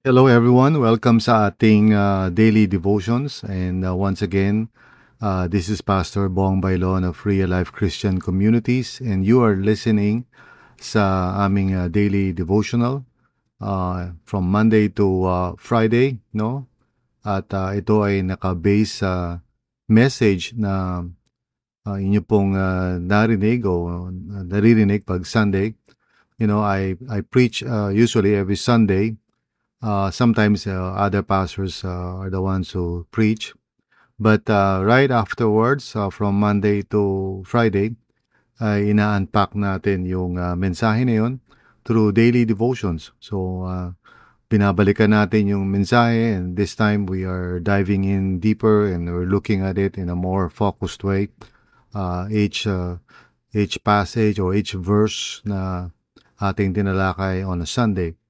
Hello everyone, welcome sa ating daily devotions and once again, this is Pastor Bong Bailon of Real Life Christian Communities and you are listening sa aming daily devotional from Monday to Friday, no? At ito ay naka-base sa message na inyo pong narinig o naririnig pag Sunday. I preach usually every Sunday. Sometimes other pastors are the ones who preach. But right afterwards, from Monday to Friday, ay ina-unpack natin yung mensahe na yun through daily devotions. So, binabalikan natin yung mensahe and this time we are diving in deeper and we're looking at it in a more focused way. Each passage or each verse na ating tinalakay on a Sunday.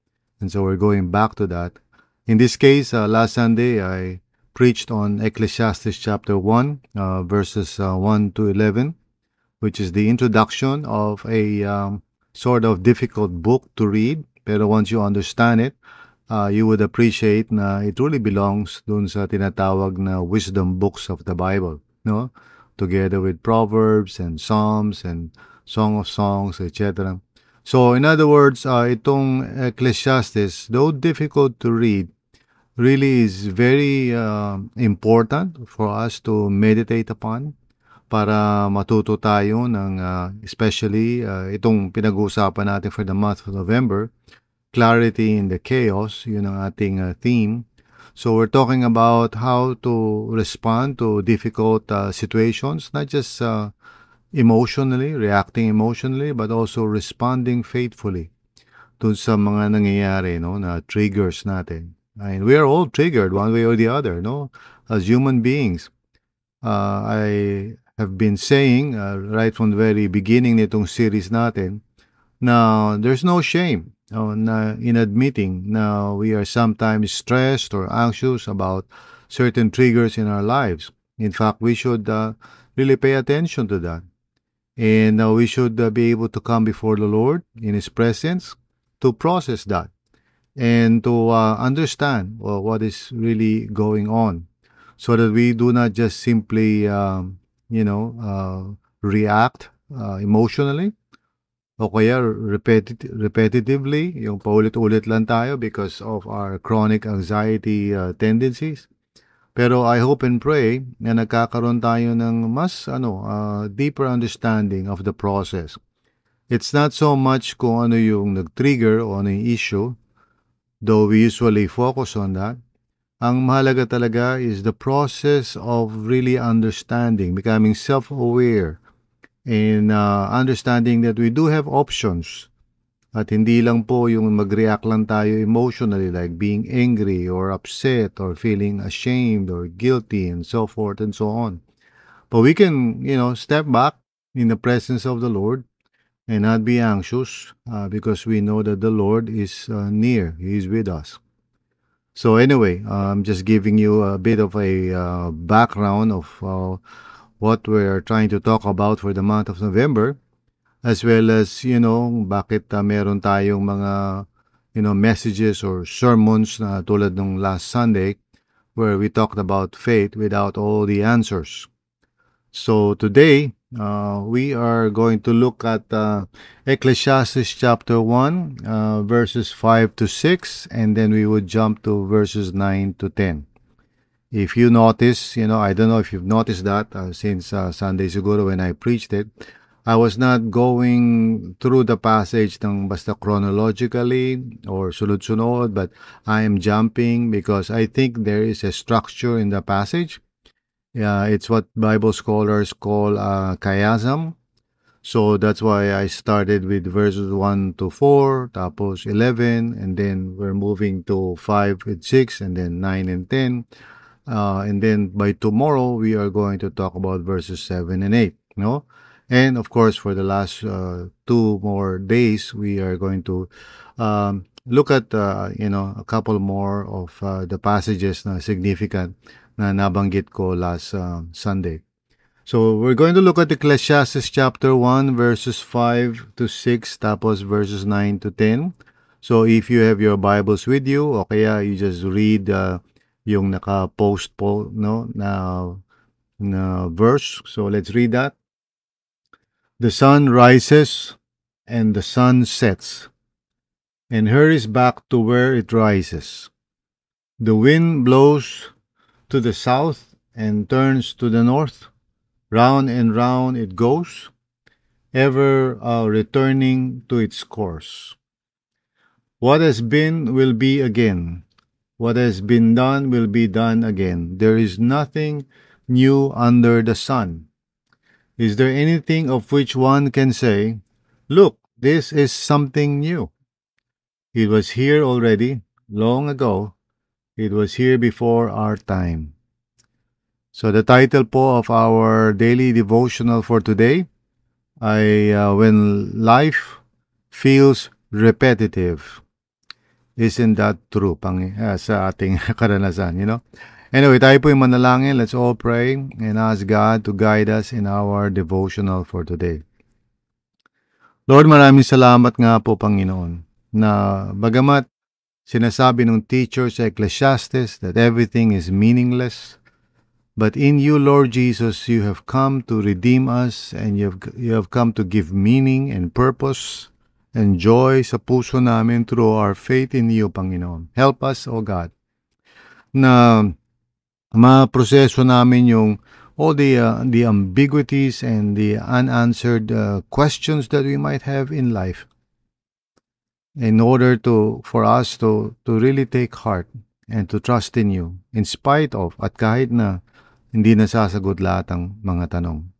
And so we're going back to that. In this case, last Sunday, I preached on Ecclesiastes chapter 1, verses 1 to 11, which is the introduction of a sort of difficult book to read. Pero once you understand it, you would appreciate na it really belongs dun sa tinatawag na wisdom books of the Bible, no? Together with Proverbs and Psalms and Song of Songs, etc. So, in other words, itong Ecclesiastes, though difficult to read, really is very important for us to meditate upon para matuto tayo ng especially itong pinag-uusapan natin for the month of November, clarity in the chaos, yun ang ating theme. So we're talking about how to respond to difficult situations, not just emotionally, reacting emotionally, but also responding faithfully dun sa mga nangyayari, no, na triggers natin. And we are all triggered one way or the other, no, as human beings. I have been saying right from the very beginning nitong series natin na there's no shame na in admitting na we are sometimes stressed or anxious about certain triggers in our lives. In fact, we should really pay attention to that. And we should be able to come before the Lord in His presence to process that and to understand what is really going on so that we do not just simply, react emotionally o kaya repetitively, yung paulit-ulit lang tayo because of our chronic anxiety tendencies. Pero I hope and pray na nagkakaroon tayo ng mas deeper understanding of the process. It's not so much kung ano yung nag-trigger o ano yung issue, though we usually focus on that. Ang mahalaga talaga is the process of really understanding, becoming self-aware, and understanding that we do have options. At hindi lang po yung mag-react lang tayo emotionally like being angry or upset or feeling ashamed or guilty and so forth and so on. But we can, step back in the presence of the Lord and not be anxious because we know that the Lord is near. He is with us. So anyway, I'm just giving you a bit of a background of what we're trying to talk about for the month of November, as well as, bakit meron tayong mga, messages or sermons na tulad ng last Sunday where we talked about faith without all the answers. So today, we are going to look at Ecclesiastes chapter 1, verses 5 to 6, and then we would jump to verses 9 to 10. If you notice, I don't know if you've noticed that since Sundays ago when I preached it, I was not going through the passage ng basta chronologically or sunod-sunod, but I am jumping because I think there is a structure in the passage. It's what Bible scholars call chiasm. So that's why I started with verses 1 to 4, tapos 11, and then we're moving to 5 and 6, and then 9 and 10. And then by tomorrow, we are going to talk about verses 7 and 8, no? And of course, for the last 2 more days, we are going to look at, a couple more of the passages na significant na nabanggit ko last Sunday. So we're going to look at Ecclesiastes chapter 1 verses 5 to 6 tapos verses 9 to 10. So if you have your Bibles with you, o kaya you just read yung naka-post po no na verse. So let's read that. The sun rises and the sun sets and hurries back to where it rises. The wind blows to the south and turns to the north. Round and round it goes, ever returning to its course. What has been will be again. What has been done will be done again. There is nothing new under the sun. Is there anything of which one can say, look, this is something new? It was here already, long ago. It was here before our time. So the title po of our daily devotional for today ay When Life Feels Repetitive. Isn't that true sa ating karanasan, you know? Anyway, tayo po yung manalangin. Let's all pray and ask God to guide us in our devotional for today. Lord, maraming salamat nga po, Panginoon, na bagamat sinasabi ng teacher sa Ecclesiastes that everything is meaningless, but in you, Lord Jesus, you have come to redeem us and you have come to give meaning and purpose and joy sa puso namin through our faith in you, Panginoon. Help us, O God, na maproseso namin yung all the ambiguities and the unanswered questions that we might have in life in order for us to really take heart and to trust in you in spite of at kahit na hindi nasasagot lahat ng mga tanong.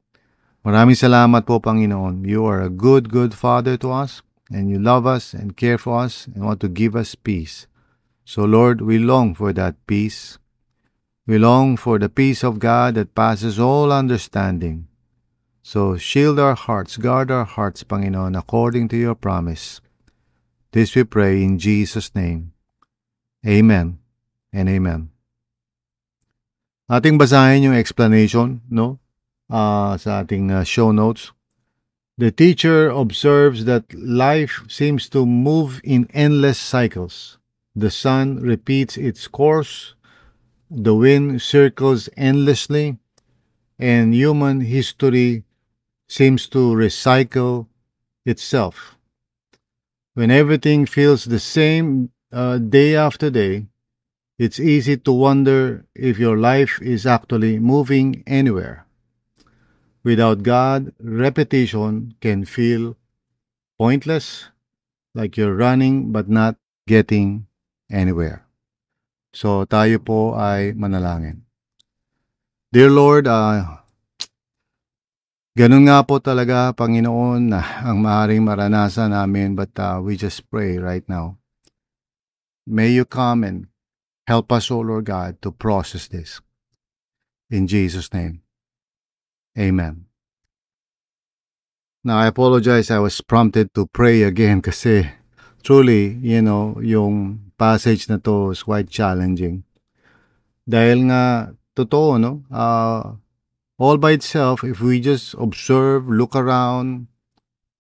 Maraming salamat po, Panginoon. You are a good, good Father to us, and you love us and care for us and want to give us peace. So, Lord, we long for that peace. We long for the peace of God that passes all understanding. So, shield our hearts, guard our hearts, Panginoon, according to your promise. This we pray in Jesus' name. Amen and amen. Ating basahin yung explanation, no? Sa ating show notes. The teacher observes that life seems to move in endless cycles. The sun repeats its course, the wind circles endlessly, and human history seems to recycle itself. When everything feels the same day after day, it's easy to wonder if your life is actually moving anywhere. Without God, repetition can feel pointless, like you're running but not getting anywhere. So tayo po ay manalangin. Dear Lord, ganun nga po talaga, Panginoon, na ang maaaring maranasan namin, but we just pray right now. May you come and help us, O Lord God, to process this. In Jesus' name, amen. Now, I apologize. I was prompted to pray again kasi truly, yung passage na to is quite challenging. Dahil nga, totoo, no? All by itself, if we just observe, look around,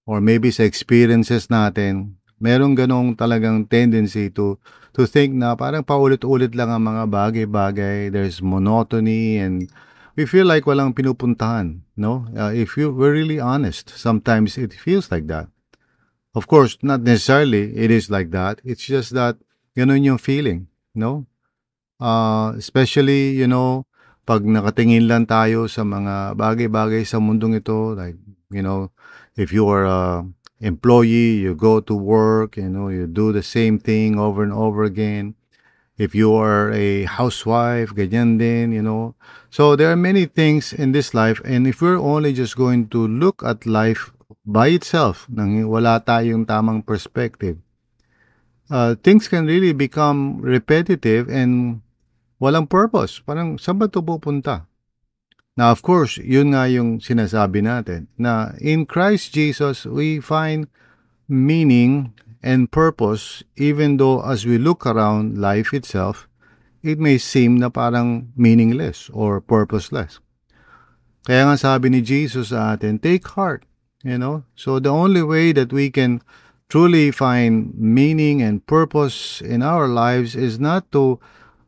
or maybe sa experiences natin, merong ganong talagang tendency to think na parang paulit-ulit lang ang mga bagay-bagay. There's monotony and we feel like walang pinupuntahan, no? If we're really honest, sometimes it feels like that. Of course, not necessarily it is like that. It's just that ganun yung feeling, no? Especially, pag nakatingin lang tayo sa mga bagay-bagay sa mundong ito, like, if you are a employee, you go to work, you do the same thing over and over again. If you are a housewife, ganyan din, So there are many things in this life, and if we're only just going to look at life by itself, nang wala tayong tamang perspective, things can really become repetitive and walang purpose. Parang saan ba ito pupunta? Now, of course, yun nga yung sinasabi natin, na in Christ Jesus, we find meaning and purpose even though as we look around life itself, it may seem na parang meaningless or purposeless. Kaya nga sabi ni Jesus sa atin, take heart, So the only way that we can truly find meaning and purpose in our lives is not to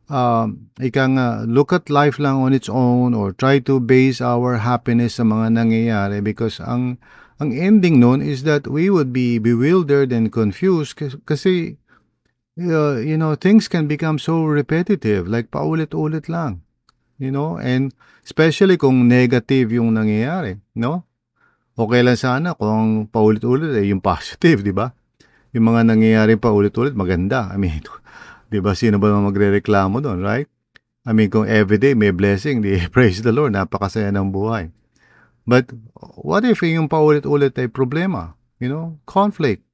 look at life lang on its own or try to base our happiness sa mga nangyayari because ang ending nun is that we would be bewildered and confused kasi things can become so repetitive, like paulit-ulit lang, and especially kung negative yung nangyayari, no? Okay lang sana kung paulit-ulit yung positive, di ba? Yung mga nangyayari paulit-ulit, maganda. I mean, di ba, sino ba naman magrereklamo doon, right? I mean, kung everyday may blessing, di praise the Lord, napakasaya ng buhay. But what if yung paulit-ulit ay problema? Conflict.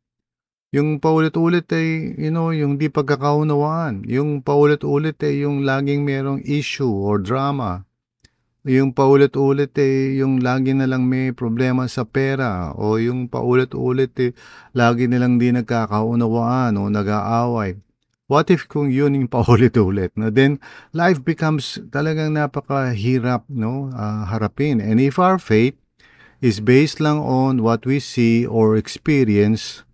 Yung paulit-ulit ay, yung di pagkakaunawaan. Yung paulit-ulit ay yung laging merong issue or drama. Yung paulit-ulit eh, yung lagi na lang may problema sa pera o yung paulit-ulit eh, lagi nilang di nagkakaunawaan o nag-aaway. What if kung yun yung paulit-ulit? No? Then life becomes talagang napakahirap harapin. And if our faith is based lang on what we see or experience,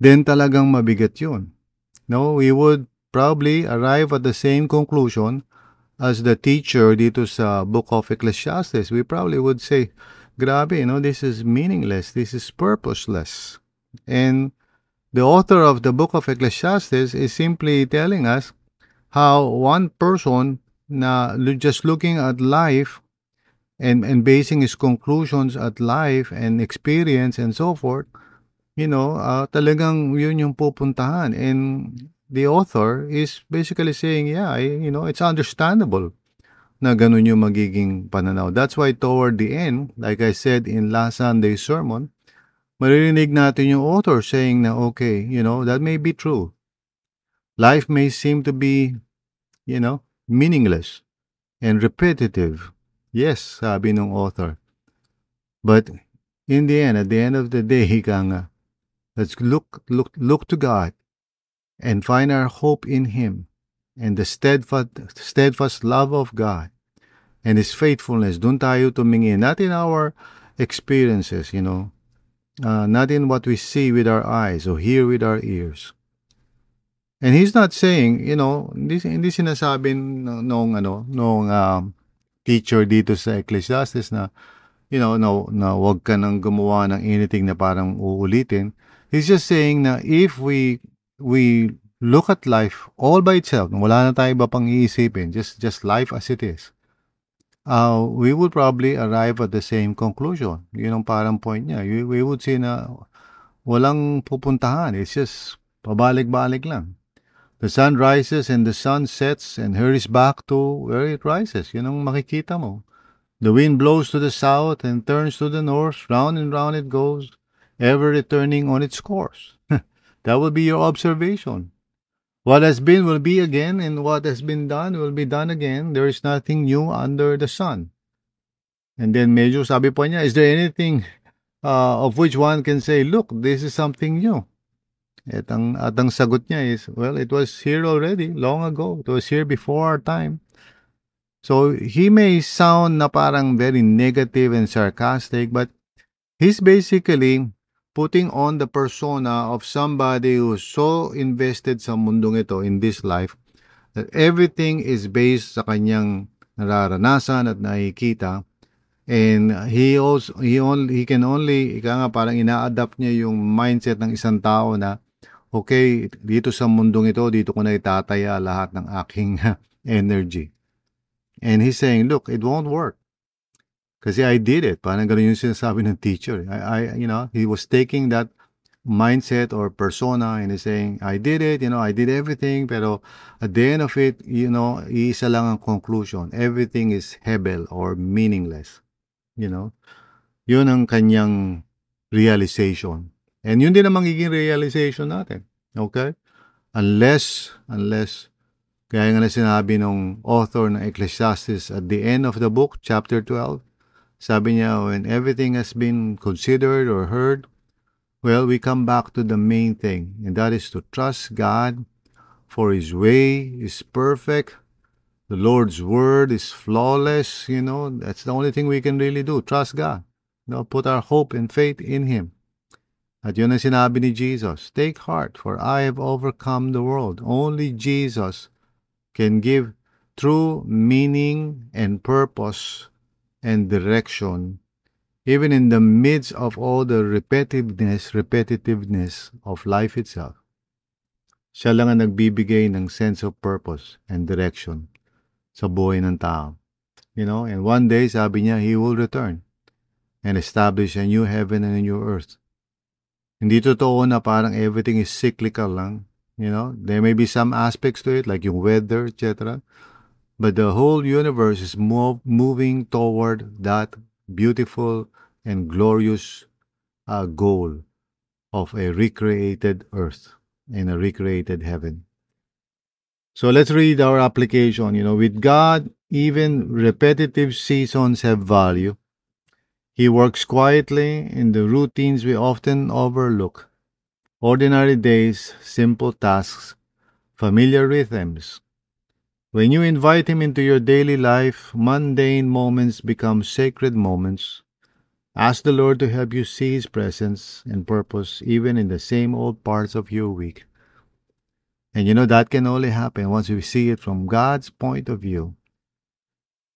then talagang mabigat yun. No, we would probably arrive at the same conclusion as the teacher dito sa book of Ecclesiastes. We probably would say, grabe, this is meaningless, this is purposeless. And the author of the book of Ecclesiastes is simply telling us how one person na just looking at life and basing his conclusions at life and experience and so forth, talagang yun yung pupuntahan. And the author is basically saying, yeah, it's understandable na ganun yung magiging pananaw. That's why toward the end, like I said in last Sunday's sermon, maririnig natin yung author saying na, okay, that may be true. Life may seem to be, meaningless and repetitive. Yes, sabi ng author. But in the end, at the end of the day, ika nga, let's look to God and find our hope in Him and the steadfast love of God and His faithfulness. Doon tayo tumingin. Not in our experiences, not in what we see with our eyes or hear with our ears. And He's not saying, hindi sinasabi nung teacher dito sa Ecclesiastes na, na wag ka nang gumawa ng anything na parang uulitin. He's just saying na if we look at life all by itself, wala na tayo iba pang iisipin, just life as it is, we would probably arrive at the same conclusion. Yun ang parang point niya. We would say na walang pupuntahan. It's just pabalik-balik lang. The sun rises and the sun sets and hurries back to where it rises. Yun ang makikita mo. The wind blows to the south and turns to the north. Round and round it goes, ever returning on its course. That will be your observation. What has been will be again, and what has been done will be done again. There is nothing new under the sun. And then medyo sabi pa niya, is there anything of which one can say, look, this is something new? At ang sagot niya is, well, it was here already, long ago. It was here before our time. So he may sound na parang very negative and sarcastic, but he's basically putting on the persona of somebody who's so invested sa mundong ito, in this life, that everything is based sa kanyang nararanasan at nakikita. And he can only, ika nga parang ina-adapt niya yung mindset ng isang tao na, okay, dito sa mundong ito, dito ko na itataya lahat ng aking energy. And he's saying, look, it won't work. Kasi I did it. Parang ganun yung sinasabi ng teacher. He was taking that mindset or persona and he's saying, I did it, I did everything, pero at the end of it, iisa lang ang conclusion. Everything is hebel or meaningless. Yun ang kanyang realization. And yun din ang magiging realization natin. Okay? Unless, kaya nga na sinabi ng author ng Ecclesiastes at the end of the book, chapter 12, sabi niya, when everything has been considered or heard, well, we come back to the main thing, and that is to trust God, for His way is perfect. The Lord's word is flawless. That's the only thing we can really do. Trust God. Put our hope and faith in Him. At yun ang sinabi ni Jesus, take heart, for I have overcome the world. Only Jesus can give true meaning and purpose and direction, even in the midst of all the repetitiveness of life itself. Siya lang ang nagbibigay ng sense of purpose and direction sa buhay ng tao. And one day, sabi niya, He will return and establish a new heaven and a new earth. Hindi totoo na parang everything is cyclical lang. There may be some aspects to it, like yung weather, etc. But the whole universe is moving toward that beautiful and glorious goal of a recreated earth and a recreated heaven. So let's read our application. With God, even repetitive seasons have value. He works quietly in the routines we often overlook. Ordinary days, simple tasks, familiar rhythms. When you invite Him into your daily life, mundane moments become sacred moments. Ask the Lord to help you see His presence and purpose even in the same old parts of your week. And that can only happen once we see it from God's point of view.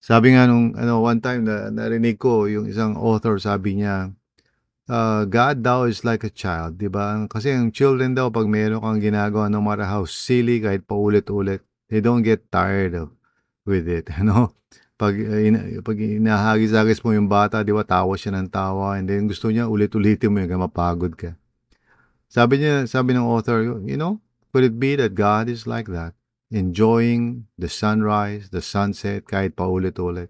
Sabi nga nung one time na narinig ko yung isang author, sabi niya, God daw is like a child, di ba? Kasi ang children daw, pag meron kang ginagawa no matter how silly, kahit paulit-ulit, they don't get tired with it, Pag inahagis-agis mo yung bata, di ba, tawa siya ng tawa, and then gusto niya ulit-ulitin mo yung mapagod ka. Sabi ng author, could it be that God is like that? Enjoying the sunrise, the sunset, kahit paulit-ulit.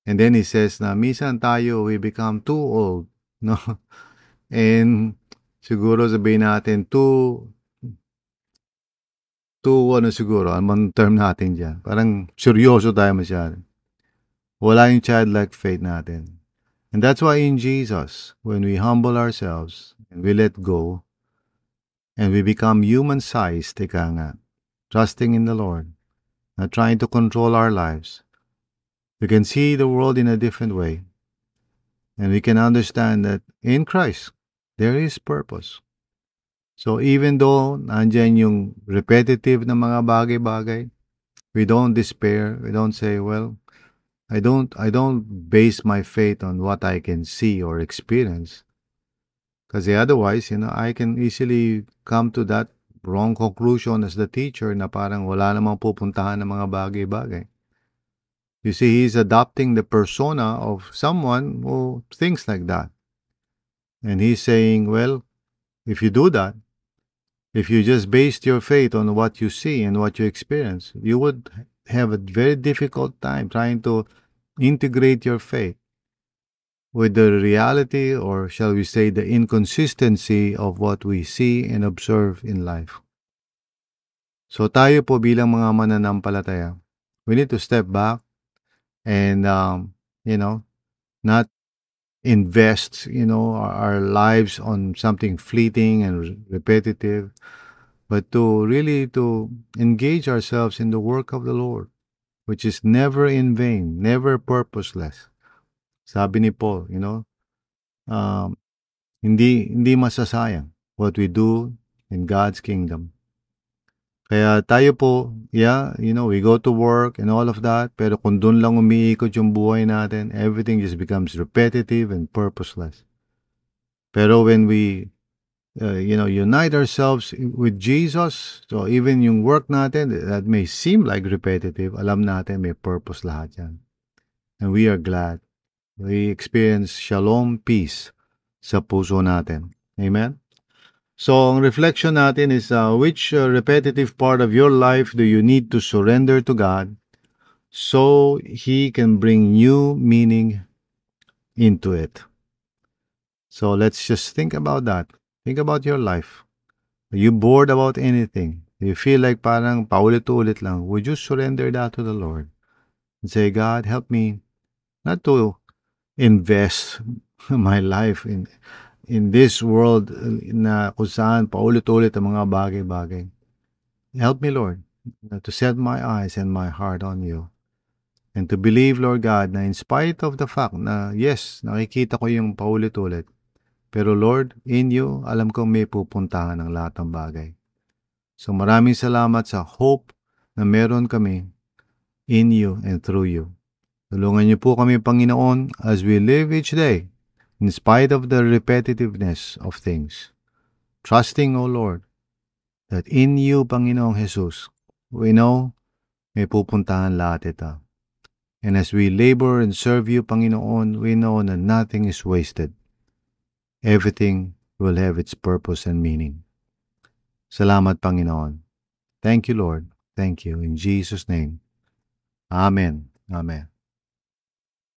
And then he says na, minsan tayo, we become too old, no? And siguro sabihin natin, siguro, anong term natin dyan? Parang seryoso tayo masyado. Wala yung childlike faith natin. And that's why in Jesus, when we humble ourselves and we let go, and we become human-sized, trusting in the Lord, not trying to control our lives, we can see the world in a different way. And we can understand that in Christ, there is purpose. So even though nandyan yung repetitive na mga bagay-bagay, we don't despair. We don't say, well, I don't base my faith on what I can see or experience. Kasi otherwise, I can easily come to that wrong conclusion as the teacher na parang wala namang pupuntahan ng mga bagay-bagay. You see, he's adopting the persona of someone who thinks like that. And he's saying, well, if you do that, if you just based your faith on what you see and what you experience, you would have a very difficult time trying to integrate your faith with the reality, or shall we say, the inconsistency of what we see and observe in life. So tayo po bilang mga mananampalataya, we need to step back and, not invest, our lives on something fleeting and repetitive, but to really to engage ourselves in the work of the Lord, which is never in vain, never purposeless. Sabi ni Paul, hindi masasayang what we do in God's kingdom. Kaya tayo po, we go to work and all of that, pero kung doon lang umiikot yung buhay natin, everything just becomes repetitive and purposeless. Pero when we, unite ourselves with Jesus, so even yung work natin, that may seem like repetitive, alam natin may purpose lahat yan. And we are glad. We experience shalom, peace sa puso natin. Amen? So, ang reflection natin is, which repetitive part of your life do you need to surrender to God so He can bring new meaning into it? So, let's just think about that. Think about your life. Are you bored about anything? Do you feel like parang paulit-ulit lang? Would you surrender that to the Lord? And say, God, help me not to invest my life in this world na kung saan paulit-ulit ang mga bagay-bagay. Help me, Lord, to set my eyes and my heart on you. And to believe, Lord God, na in spite of the fact na, yes, nakikita ko yung paulit-ulit, Pero Lord, in you, alam kong may pupuntahan ng lahat ng bagay. So maraming salamat sa hope na meron kami in you and through you. Tulungan niyo po kami, Panginoon, as we live each day, in spite of the repetitiveness of things. Trusting, O Lord, that in you, Panginoong Jesus, we know may pupuntahan lahat ito. And as we labor and serve you, Panginoon, we know that nothing is wasted. Everything will have its purpose and meaning. Salamat, Panginoon. Thank you, Lord. Thank you. In Jesus' name. Amen. Amen.